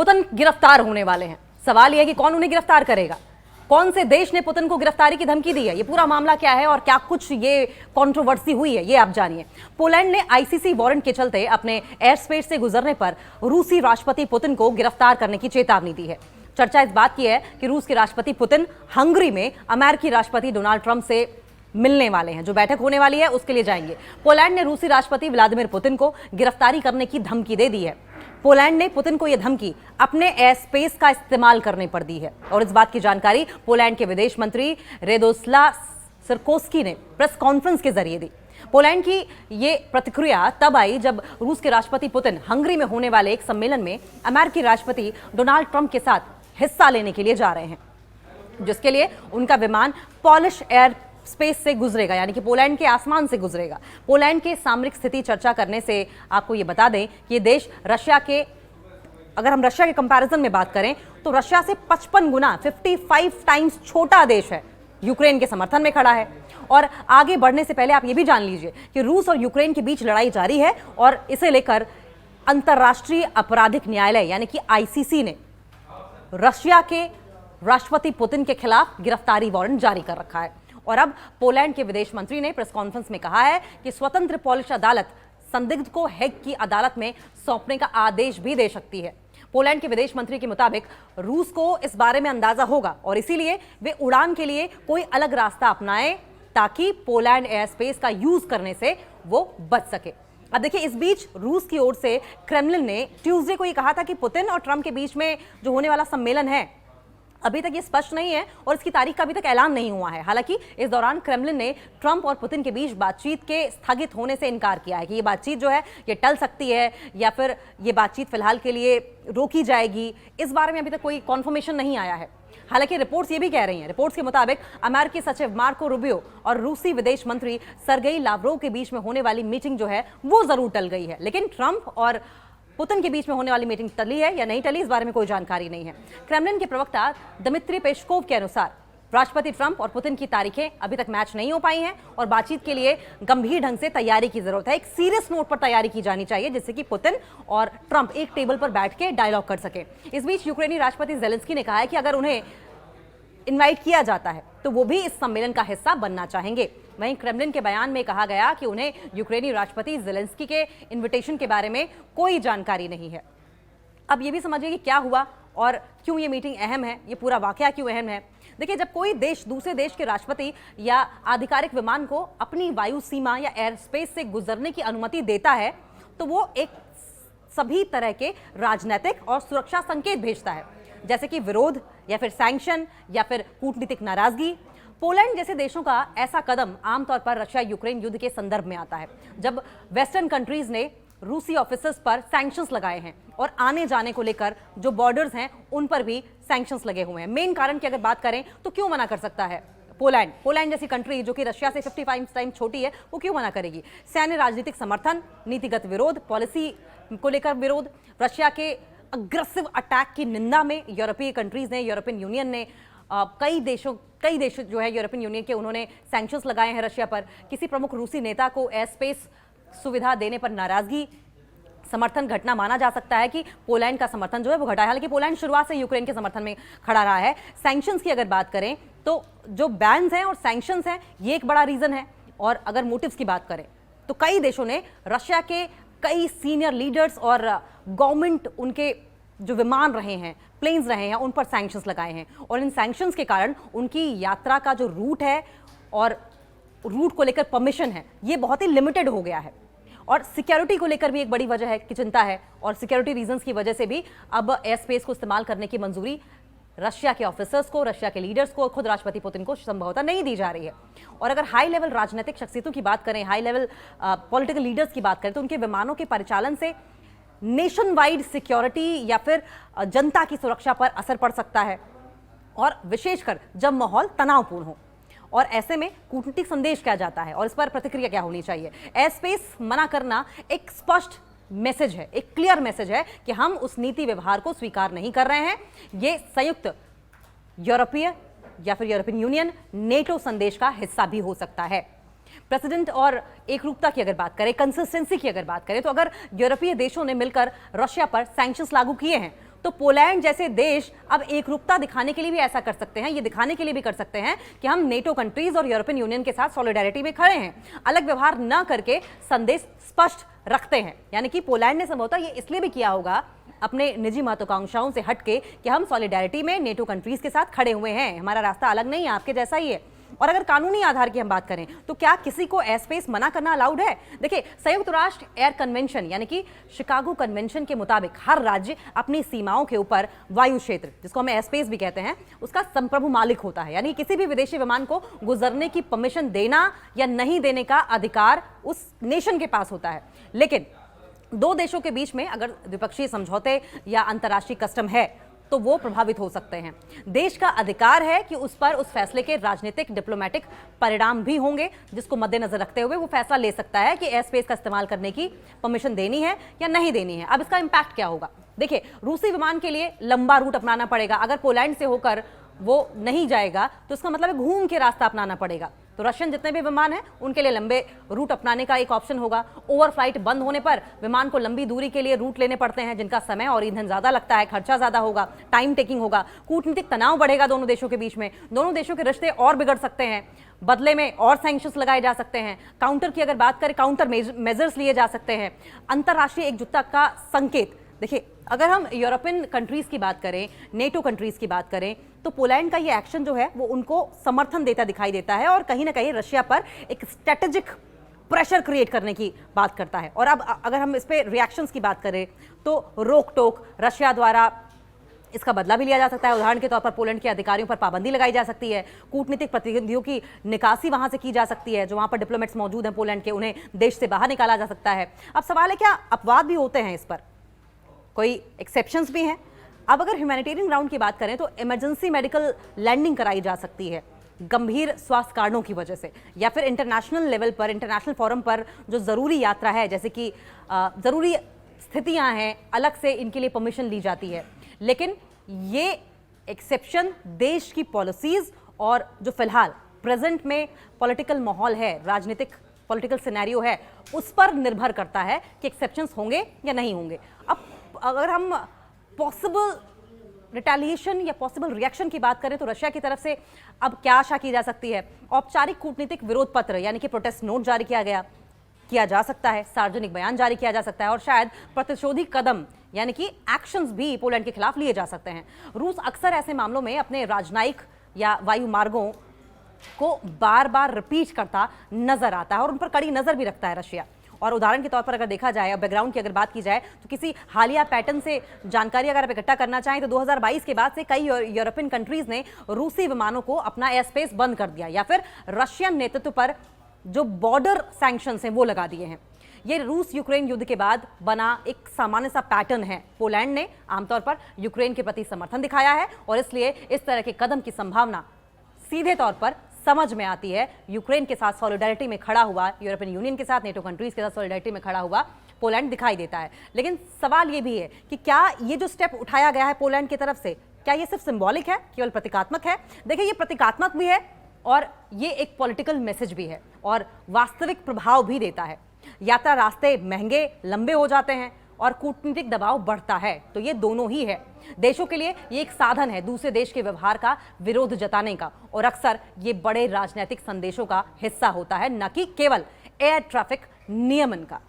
Putin गिरफ्तार होने वाले हैं। सवाल यह है कि कौन उन्हें गिरफ्तार करेगा, कौन से देश ने पुतिन को गिरफ्तारी की धमकी दी है, ये पूरा मामला क्या है और क्या कुछ ये कंट्रोवर्सी हुई है, ये आप जानिए। पोलैंड ने आईसीसी वारंट के चलते अपने एयर स्पेस से गुजरने पर रूसी राष्ट्रपति पुतिन को गिरफ्तार करने की चेतावनी दी है। चर्चा इस बात की है कि रूस के राष्ट्रपति पुतिन हंगरी में अमेरिकी राष्ट्रपति डोनाल्ड ट्रंप से मिलने वाले हैं। जो बैठक होने वाली है उसके लिए जाएंगे। पोलैंड ने रूसी राष्ट्रपति व्लादिमीर पुतिन को गिरफ्तारी करने की धमकी दे दी है। पोलैंड ने पुतिन को यह धमकी अपने एयर स्पेस का इस्तेमाल करने पर दी है और इस बात की जानकारी पोलैंड के विदेश मंत्री रेदोस्लाव सिरकोस्की ने प्रेस कॉन्फ्रेंस के जरिए दी। पोलैंड की ये प्रतिक्रिया तब आई जब रूस के राष्ट्रपति पुतिन हंगरी में होने वाले एक सम्मेलन में अमेरिकी राष्ट्रपति डोनाल्ड ट्रंप के साथ हिस्सा लेने के लिए जा रहे हैं, जिसके लिए उनका विमान पॉलिश एयर स्पेस से गुजरेगा, यानी कि पोलैंड के आसमान से गुजरेगा। पोलैंड के सामरिक स्थिति चर्चा करने से आपको ये बता दें कि ये देश रशिया के, अगर हम रशिया के कंपैरिजन में बात करें तो रशिया से 55 गुना 55 टाइम्स छोटा देश है। यूक्रेन के समर्थन में खड़ा है। और आगे बढ़ने से पहले आप ये भी जान लीजिए कि रूस और यूक्रेन के बीच लड़ाई जारी है और इसे लेकर अंतर्राष्ट्रीय आपराधिक न्यायालय यानी कि आईसीसी ने रशिया के राष्ट्रपति पुतिन के खिलाफ गिरफ्तारी वारंट जारी कर रखा है। और अब पोलैंड के विदेश मंत्री ने प्रेस कॉन्फ्रेंस में कहा है कि स्वतंत्र पोलिश अदालत संदिग्ध को हेग की अदालत में सौंपने का आदेश भी दे सकती है। पोलैंड के विदेश मंत्री के मुताबिक रूस को इस बारे में अंदाजा होगा और इसीलिए वे उड़ान के लिए कोई अलग रास्ता अपनाएं ताकि पोलैंड एयर स्पेस का यूज करने से वो बच सके। अब देखिए, इस बीच रूस की ओर से क्रेमलिन ने ट्यूसडे को ये कहा था कि पुतिन और ट्रंप के बीच में जो होने वाला सम्मेलन है अभी तक ये स्पष्ट नहीं है और इसकी तारीख का अभी तक ऐलान नहीं हुआ है। हालांकि इस दौरान क्रेमलिन ने ट्रंप और पुतिन के बीच बातचीत के स्थगित होने से इनकार किया है कि ये बातचीत जो है ये टल सकती है या फिर ये बातचीत फिलहाल के लिए रोकी जाएगी। इस बारे में अभी तक कोई कॉन्फर्मेशन नहीं आया है। हालांकि रिपोर्ट्स ये भी कह रही हैं, रिपोर्ट्स के मुताबिक अमेरिकी सचिव मार्को रूबियो और रूसी विदेश मंत्री सरगेई लावरोव के बीच में होने वाली मीटिंग जो है वो जरूर टल गई है, लेकिन ट्रंप और पुतिन के बीच में होने वाली मीटिंग टली है या नहीं टली, इस बारे में कोई जानकारी नहीं है। क्रेमलिन के प्रवक्ता दमित्री पेस्कोव के अनुसार राष्ट्रपति ट्रंप और पुतिन की तारीखें अभी तक मैच नहीं हो पाई हैं और बातचीत के लिए गंभीर ढंग से तैयारी की जरूरत है। एक सीरियस नोट पर तैयारी की जानी चाहिए जिससे कि पुतिन और ट्रंप एक टेबल पर बैठ के डायलॉग कर सके। इस बीच यूक्रेनी राष्ट्रपति जेलेंस्की ने कहा है कि अगर उन्हें इनवाइट किया जाता है तो वो भी इस सम्मेलन का हिस्सा बनना चाहेंगे। वहीं क्रेमलिन के बयान में कहा गया कि उन्हें यूक्रेनी राष्ट्रपति जेलेंस्की के इनविटेशन के बारे में कोई जानकारी नहीं है। अब ये भी समझिए कि क्या हुआ और क्यों ये मीटिंग अहम है, ये पूरा वाकया क्यों अहम है। देखिए, जब कोई देश दूसरे देश के राष्ट्रपति या आधिकारिक विमान को अपनी वायु सीमा या एयर स्पेस से गुजरने की अनुमति देता है तो वो एक सभी तरह के राजनीतिक और सुरक्षा संकेत भेजता है, जैसे कि विरोध या फिर सैंक्शन या फिर कूटनीतिक नाराजगी। पोलैंड जैसे देशों का ऐसा कदम आमतौर पर रशिया यूक्रेन युद्ध के संदर्भ में आता है, जब वेस्टर्न कंट्रीज ने रूसी ऑफिसर्स पर सैंक्शंस लगाए हैं और आने जाने को लेकर जो बॉर्डर्स हैं उन पर भी सैंक्शंस लगे हुए हैं। मेन कारण की अगर बात करें तो क्यों मना कर सकता है पोलैंड? पोलैंड जैसी कंट्री जो कि रशिया से 55 टाइम छोटी है, वो क्यों मना करेगी? सैन्य राजनीतिक समर्थन, नीतिगत विरोध, पॉलिसी को लेकर विरोध, रशिया के अग्रेसिव अटैक की निंदा में यूरोपीय कंट्रीज ने, यूरोपियन यूनियन ने, कई देश जो है यूरोपियन यूनियन के, उन्होंने सैंक्शंस लगाए हैं रशिया पर। किसी प्रमुख रूसी नेता को एयर स्पेस सुविधा देने पर नाराजगी, समर्थन घटना माना जा सकता है कि पोलैंड का समर्थन जो है वो घटा है। हालांकि पोलैंड शुरुआत से यूक्रेन के समर्थन में खड़ा रहा है। सैंक्शंस की अगर बात करें तो जो बैन्स हैं और सैंक्शंस हैं ये एक बड़ा रीजन है। और अगर मोटिव्स की बात करें तो कई देशों ने रशिया के कई सीनियर लीडर्स और गवर्नमेंट, उनके जो विमान रहे हैं, प्लेन्स रहे हैं, उन पर सैंक्शंस लगाए हैं और इन सैंक्शंस के कारण उनकी यात्रा का जो रूट है और रूट को लेकर परमिशन है ये बहुत ही लिमिटेड हो गया है। और सिक्योरिटी को लेकर भी एक बड़ी वजह है कि चिंता है और सिक्योरिटी रीजंस की वजह से भी अब एयर स्पेस को इस्तेमाल करने की मंजूरी रशिया के ऑफिसर्स को, रशिया के लीडर्स को और खुद राष्ट्रपति पुतिन को संभवतः नहीं दी जा रही है। और अगर हाई लेवल राजनीतिक शख्सियतों की बात करें, हाई लेवल पॉलिटिकल लीडर्स की बात करें तो उनके विमानों के परिचालन से नेशन वाइड सिक्योरिटी या फिर जनता की सुरक्षा पर असर पड़ सकता है और विशेषकर जब माहौल तनावपूर्ण हो। और ऐसे में कूटनीतिक संदेश क्या जाता है और इस पर प्रतिक्रिया क्या होनी चाहिए? एयर स्पेस मना करना एक स्पष्ट मैसेज है, एक क्लियर मैसेज है कि हम उस नीति व्यवहार को स्वीकार नहीं कर रहे हैं। ये संयुक्त यूरोपीय या फिर यूरोपियन यूनियन, नेटो संदेश का हिस्सा भी हो सकता है। प्रेसिडेंट और एकरूपता की अगर बात करें, कंसिस्टेंसी की अगर बात करें, तो अगर यूरोपीय देशों ने मिलकर रशिया पर सैंक्शंस लागू किए हैं तो पोलैंड जैसे देश अब एकरूपता दिखाने के लिए भी ऐसा कर सकते हैं, ये दिखाने के लिए भी कर सकते हैं कि हम नेटो कंट्रीज और यूरोपियन यूनियन के साथ सॉलिडारिटी में खड़े हैं, अलग व्यवहार न करके संदेश स्पष्ट रखते हैं। यानी कि पोलैंड ने संभवतः ये इसलिए भी किया होगा अपने निजी महत्वाकांक्षाओं से हटके कि हम सॉलिडारिटी में नेटो कंट्रीज के साथ खड़े हुए हैं, हमारा रास्ता अलग नहीं है, आपके जैसा ही है। और अगर कानूनी आधार की हम बात करें तो क्या किसी को एयर स्पेस मना करना अलाउड है? देखिए, संयुक्त राष्ट्र एयर कन्वेंशन यानी कि शिकागो कन्वेंशन के मुताबिक हर राज्य अपनी सीमाओं के ऊपर वायु क्षेत्र, जिसको हम एयर स्पेस भी कहते हैं, उसका संप्रभु मालिक होता है। यानी किसी भी विदेशी विमान को गुजरने की परमिशन देना या नहीं देने का अधिकार उस नेशन के पास होता है। लेकिन दो देशों के बीच में अगर द्विपक्षीय समझौते या अंतर्राष्ट्रीय कस्टम है तो वो प्रभावित हो सकते हैं। देश का अधिकार है कि उस पर उस फैसले के राजनीतिक डिप्लोमेटिक परिणाम भी होंगे, जिसको मद्देनजर रखते हुए वो फैसला ले सकता है कि एयर स्पेस का इस्तेमाल करने की परमिशन देनी है या नहीं देनी है। अब इसका इंपैक्ट क्या होगा? देखिए, रूसी विमान के लिए लंबा रूट अपनाना पड़ेगा। अगर पोलैंड से होकर वो नहीं जाएगा तो इसका मतलब है घूम के रास्ता अपनाना पड़ेगा। तो रशियन जितने भी विमान हैं उनके लिए लंबे रूट अपनाने का एक ऑप्शन होगा। ओवरफ्लाइट बंद होने पर विमान को लंबी दूरी के लिए रूट लेने पड़ते हैं, जिनका समय और ईंधन ज्यादा लगता है, खर्चा ज्यादा होगा, टाइम टेकिंग होगा, कूटनीतिक तनाव बढ़ेगा दोनों देशों के बीच में, दोनों देशों के रिश्ते और बिगड़ सकते हैं, बदले में और सैंक्शंस लगाए जा सकते हैं, काउंटर की अगर बात करें काउंटर मेजर्स लिए जा सकते हैं, अंतर्राष्ट्रीय एकजुटता का संकेत। देखिए, अगर हम यूरोपियन कंट्रीज की बात करें, नेटो कंट्रीज की बात करें, तो पोलैंड का ये एक्शन जो है वो उनको समर्थन देता दिखाई देता है और कहीं ना कहीं रशिया पर एक स्ट्रेटेजिक प्रेशर क्रिएट करने की बात करता है। और अब अगर हम इस पे रिएक्शंस की बात करें तो रोक टोक रशिया द्वारा इसका बदला भी लिया जा सकता है। उदाहरण के तौर पर पोलैंड के अधिकारियों पर पाबंदी लगाई जा सकती है, कूटनीतिक प्रतिनिधियों की निकासी वहां से की जा सकती है, जो वहां पर डिप्लोमेट्स मौजूद हैं पोलैंड के, उन्हें देश से बाहर निकाला जा सकता है। अब सवाल है क्या अपवाद भी होते हैं इस पर, कोई एक्सेप्शंस भी हैं? अब अगर ह्यूमैनिटेरियन ग्राउंड की बात करें तो इमरजेंसी मेडिकल लैंडिंग कराई जा सकती है गंभीर स्वास्थ्य कारणों की वजह से, या फिर इंटरनेशनल लेवल पर, इंटरनेशनल फोरम पर जो ज़रूरी यात्रा है, जैसे कि ज़रूरी स्थितियां हैं, अलग से इनके लिए परमिशन ली जाती है। लेकिन ये एक्सेप्शन देश की पॉलिसीज़ और जो फिलहाल प्रेजेंट में पॉलिटिकल माहौल है, राजनीतिक पॉलिटिकल सिनेरियो है, उस पर निर्भर करता है कि एक्सेप्शंस होंगे या नहीं होंगे। अब अगर हम पॉसिबल रिटेलिएशन या पॉसिबल रिएक्शन की बात करें तो रशिया की तरफ से अब क्या आशा की जा सकती है? औपचारिक कूटनीतिक विरोध पत्र यानी कि प्रोटेस्ट नोट जारी किया जा सकता है, सार्वजनिक बयान जारी किया जा सकता है और शायद प्रतिशोधी कदम यानी कि एक्शंस भी पोलैंड के खिलाफ लिए जा सकते हैं। रूस अक्सर ऐसे मामलों में अपने राजनयिक या वायु मार्गों को बार बार रिपीट करता नजर आता है और उन पर कड़ी नजर भी रखता है रशिया। और उदाहरण के तौर पर अगर देखा जाए, बैकग्राउंड की अगर बात की जाए तो किसी हालिया पैटर्न से जानकारी अगर आप इकट्ठा करना चाहें तो 2022 के बाद से कई यूरोपियन कंट्रीज ने रूसी विमानों को अपना एयर स्पेस बंद कर दिया या फिर रशियन नेतृत्व पर जो बॉर्डर सैंक्शंस हैं वो लगा दिए हैं। ये रूस यूक्रेन युद्ध के बाद बना एक सामान्य सा पैटर्न है। पोलैंड ने आमतौर पर यूक्रेन के प्रति समर्थन दिखाया है और इसलिए इस तरह के कदम की संभावना सीधे तौर पर समझ में आती है। यूक्रेन के साथ सॉलिडारिटी में खड़ा हुआ, यूरोपियन यूनियन के साथ, नेटो कंट्रीज के साथ सॉलिडारिटी में खड़ा हुआ पोलैंड दिखाई देता है। लेकिन सवाल ये भी है कि क्या ये जो स्टेप उठाया गया है पोलैंड की तरफ से, क्या ये सिर्फ सिंबॉलिक है, केवल प्रतीकात्मक है? देखिए, ये प्रतीकात्मक भी है और ये एक पॉलिटिकल मैसेज भी है और वास्तविक प्रभाव भी देता है। यात्रा रास्ते महंगे लंबे हो जाते हैं और कूटनीतिक दबाव बढ़ता है, तो ये दोनों ही है। देशों के लिए ये एक साधन है दूसरे देश के व्यवहार का विरोध जताने का और अक्सर ये बड़े राजनीतिक संदेशों का हिस्सा होता है, न कि केवल एयर ट्रैफिक नियमन का।